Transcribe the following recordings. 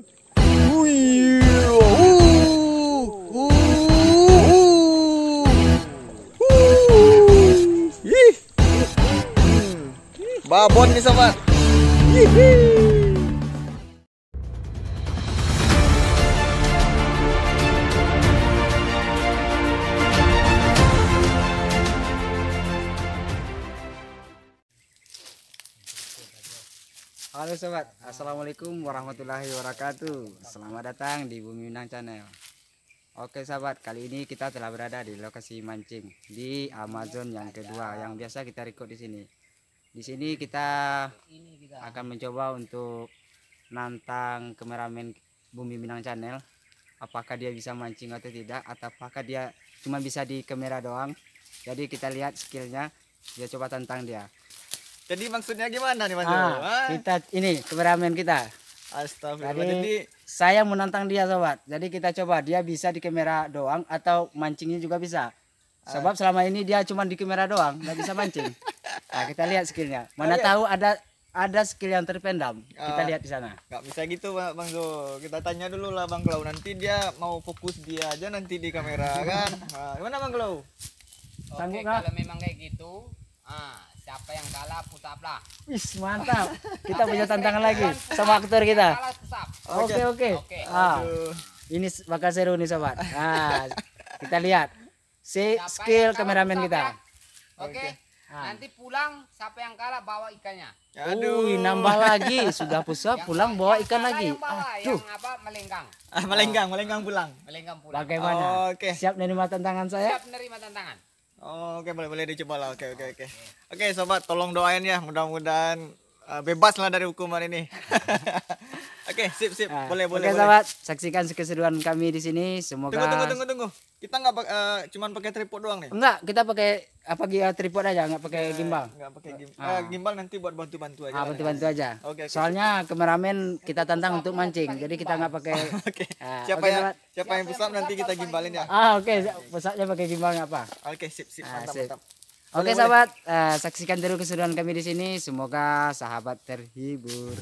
Wih, ih, babon nih sobat. Halo sobat, assalamualaikum warahmatullahi wabarakatuh. Selamat datang di Bumi Minang Channel. Oke sobat, kali ini kita telah berada di lokasi mancing di Amazon yang kedua, yang biasa kita record di sini. Di sini kita akan mencoba untuk nantang kameramen Bumi Minang Channel. Apakah dia bisa mancing atau tidak, atau apakah dia cuma bisa di kamera doang. Jadi kita lihat skillnya, dia coba tantang dia. Jadi maksudnya gimana nih Mas? Kita ini kameramen kita. Astagfirullah. Jadi saya menantang dia sobat. Jadi kita coba dia bisa di kamera doang atau mancingnya juga bisa. Sebab selama ini dia cuma di kamera doang, nggak bisa mancing. Nah, kita lihat skillnya. Mana tahu ada skill yang terpendam. Kita lihat di sana. Nggak bisa gitu Bang Zo. Kita tanya dulu lah Bang Klau. Nanti dia mau fokus dia aja nanti di kamera kan. Nah, gimana Bang Klau? Sanggup Oke, nggak? kalau memang kayak gitu, siapa yang kalah push up lah. Wis mantap. Kita punya tantangan lagi sama aktor kita. Kalah push up. Oke. Oke. Aduh. Ini bakal seru nih sobat. Nah, kita lihat Siapa skill yang kalah kameramen push up kita. ya? Oke. Nanti pulang siapa yang kalah bawa ikannya. Aduh. Nambah lagi. Sudah pusat pulang bawa ikan kalah lagi. Yang bawa, yang apa melenggang. Melenggang pulang. Melenggang pulang. Bagaimana? Oke. Siap menerima tantangan saya? Siap menerima tantangan. Oke, boleh dicoba lah. Oke. Oke, sobat, tolong doain ya, mudah-mudahan bebas lah dari hukuman ini. Oke, sip. Boleh. Oke, sahabat, saksikan keseruan kami di sini. Semoga Tunggu. Kita nggak cuman pakai tripod doang nih. Enggak, kita pakai tripod aja, enggak pakai gimbal. Nggak pakai gimbal nanti buat bantu-bantu aja. Bantu-bantu aja. Oke. Soalnya kameramen kita tantang untuk mancing, jadi kita nggak pakai. Oke. Oke, sahabat. Siapa yang pusat nanti kita gimbalin ya. Oke, pusatnya pakai gimbal nggak apa. Oke, sip. Sip. Mantap. Oke, sahabat, saksikan terus keseruan kami di sini. Semoga sahabat terhibur.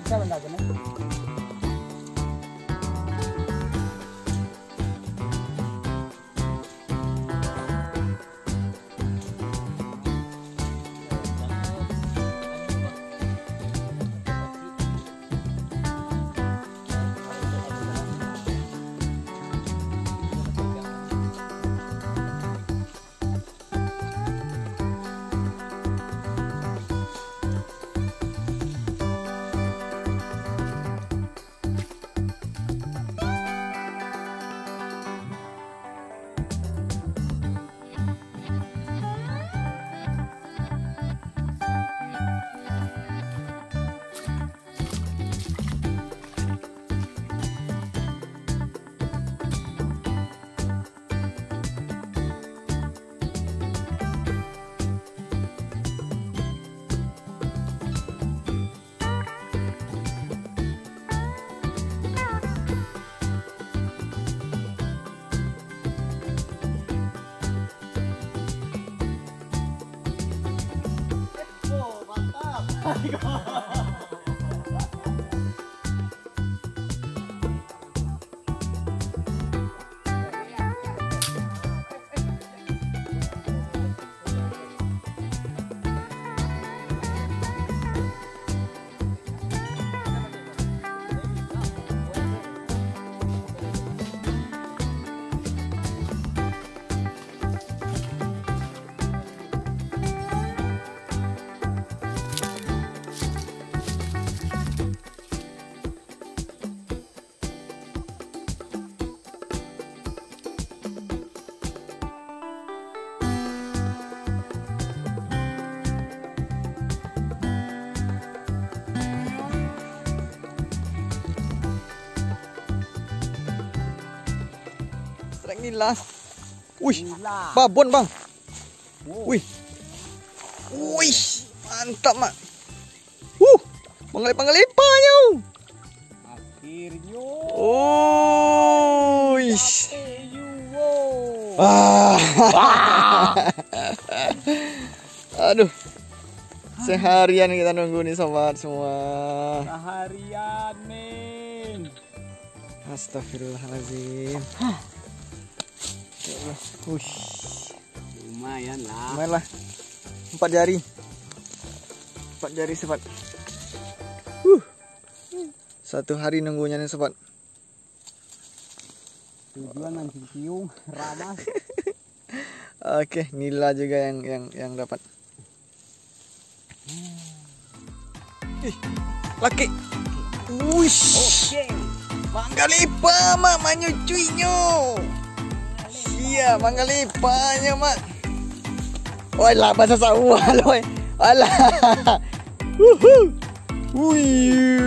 Bisa benda gini? Inilah. Wih, babon Bang. Wih, mantap mak. Pengelip-pengelipanya. Akhirnya. Oh, Wah. Aduh. Seharian kita nunggu nih sobat semua. Seharian men. Astagfirullahaladzim. Wush. Lumayan lah. Lumayan lah. 4 jari. 4 jari sobat. 1 hari nunggunya nih sobat. Tujuan mancing tiung, ramas. Oke, nila juga yang dapat. Ih, laki. Wush. Oke. Manggalipa mak manyucuinyo. Iya, manggalipa mak. Oi lah bahasa Sawa loy. Alah. Wih.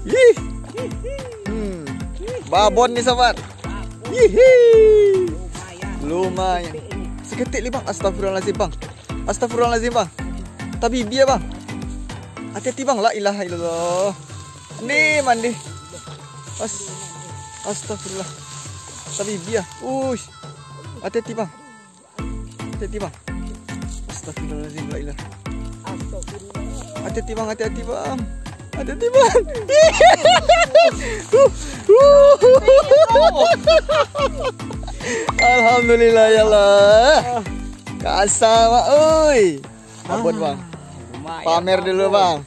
Ih. Babon nih sobat. Hihi. Lumayan. Seketik nih bang. Astagfirullahaladzim bang. Astagfirullahaladzim bang. Tapi biar bang. Hati-hati bang. La ilaha illallah. Nih mandi. Astagfirullah. Tapi biar. Ush. Hati-hati bang. Hati-hati bang. Astagfirullahaladzim. La ilaha. Hati-hati bang. Hati-hati bang. Hati-hati bang. Alhamdulillah ya Allah. Kasama oi. Babon bang. Pamer dulu bang.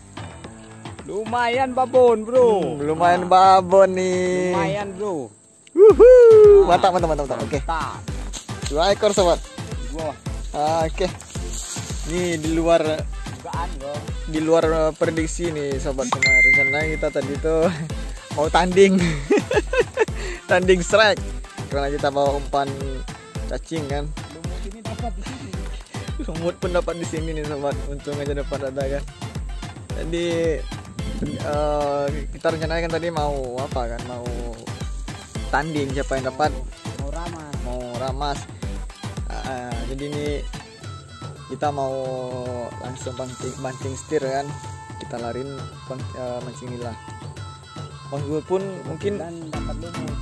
Lumayan babon bro. Lumayan babon nih. Lumayan bro. Mantap. Oke. 2 ekor sobat. Oke. Nih di luar prediksi nih sobat semua. Rencana kita tadi tuh mau tanding. Tanding strike. Karena kita bawa umpan cacing kan. Lumut ini dapat di sini. Lumut pun dapat di sini nih sobat. Untung aja dapat ada kan. Jadi kita rencanakan tadi mau apa kan? Mau tanding siapa yang dapat. Mau ramas. Jadi ini kita mau langsung mancing setir kan. Kita larin mancing nila. Bang Zul pun mungkin dan dapat lumut.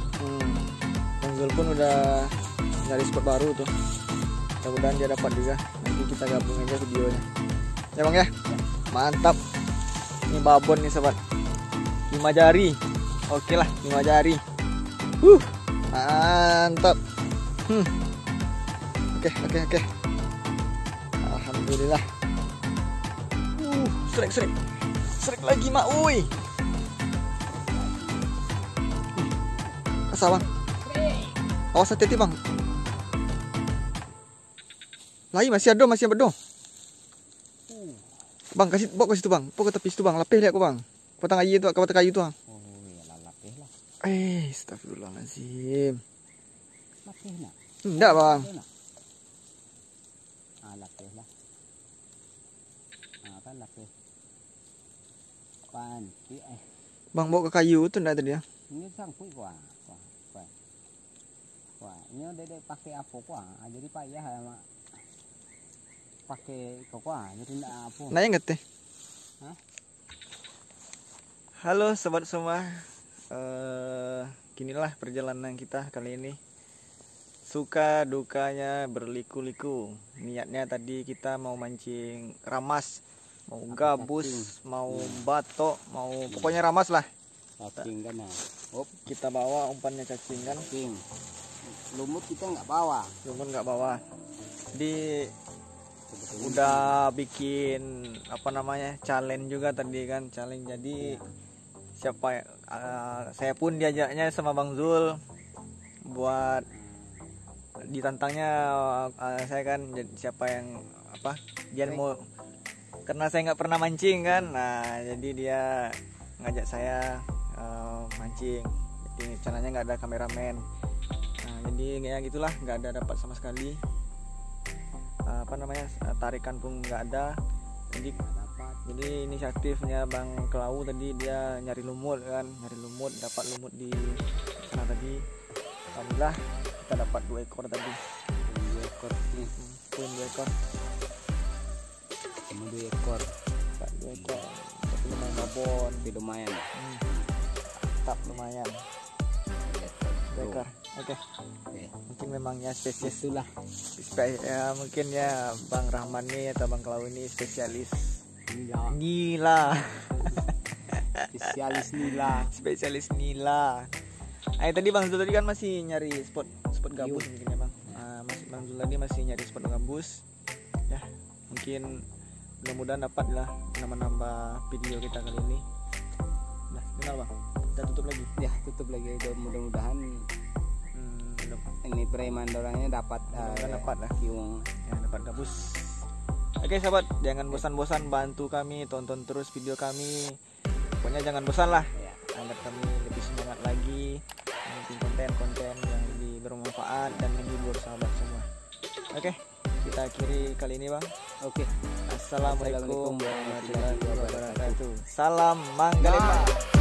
Bang Zul pun udah nyari spot baru tuh. Mudah-mudahan dia dapat juga. Nanti kita gabung aja videonya. Ya bang ya. Mantap. Ini babon nih sobat. 5 jari. Oke lah 5 jari. Mantap. Oke. Alhamdulillah. Strike lagi mak. Uy. Asa bang. Awas hati-hati bang. Lagi masih ada. Bang kasih situ bang. Pok ke tepi situ bang. Lapih lihat aku bang. Potong kayu itu, kayu itu bang. Oh ya lapih lah. Astagfirullahaladzim. Lapih nak. Enggak bang. Lapih lah. Kan lapih. Panci Bang bawa ke kayu itu enggak tadi ya? Ini sangkut kuah. Ini udah pakai apa kuah. Jadi payah sama pakai kuah. Jadi enggak apa. Nanya enggak teh? Hah? Halo sobat semua. Ginilah perjalanan kita kali ini. Suka dukanya berliku-liku. Niatnya tadi kita mau mancing ramas, mau gabus, mau batok, mau pokoknya ramas lah. Cacing kan nah. Kita bawa umpannya cacing kan. Cacing. Lumut kita nggak bawa. Jadi udah bikin apa namanya challenge juga tadi kan, challenge. Jadi siapa saya pun diajaknya sama Bang Zul buat ditantangnya saya kan, siapa yang apa dia mau, karena saya nggak pernah mancing kan. Nah jadi dia ngajak saya mancing. Jadi caranya nggak ada kameramen. Nah jadi ya gitulah, nggak ada dapat sama sekali. Apa namanya, tarikan pun nggak ada. Jadi inisiatifnya Bang Klau tadi, dia nyari lumut kan, dapat lumut di sana tadi. Alhamdulillah kita dapat 2 ekor tadi. 2 ekor nih. 2 ekor. Cuma 2 ekor. Dapat 2 ekor. Tapi lumayan babon. Tapi lumayan. Tetap lumayan. ekor. Oke. Oke. Mungkin memangnya spesies Itulah. ya, mungkin ya Bang Rahman nih atau Bang Klau ini spesialis Nila. nila. Spesialis nila. Spesialis nila. Tadi Bang Zul tadi kan masih nyari spot gabus mungkin ya Bang. Bang Zul tadi masih nyari spot gabus. Ya, mungkin mudah-mudahan dapat lah nambah video kita kali ini. Nah, kenal Bang. Kita tutup lagi. Ya, tutup lagi. Mudah-mudahan ini preman orangnya dapat dapat lah. kiung. Ya, dapat gabus. Oke sahabat, jangan bosan-bosan bantu kami, tonton terus video kami. Pokoknya jangan bosan lah, Ya. agar kami lebih semangat lagi bikin konten-konten yang lebih bermanfaat dan menghibur sahabat semua. Oke, kita akhiri kali ini Bang. Oke. Assalamualaikum warahmatullahi wabarakatuh. Salam Manggalemba.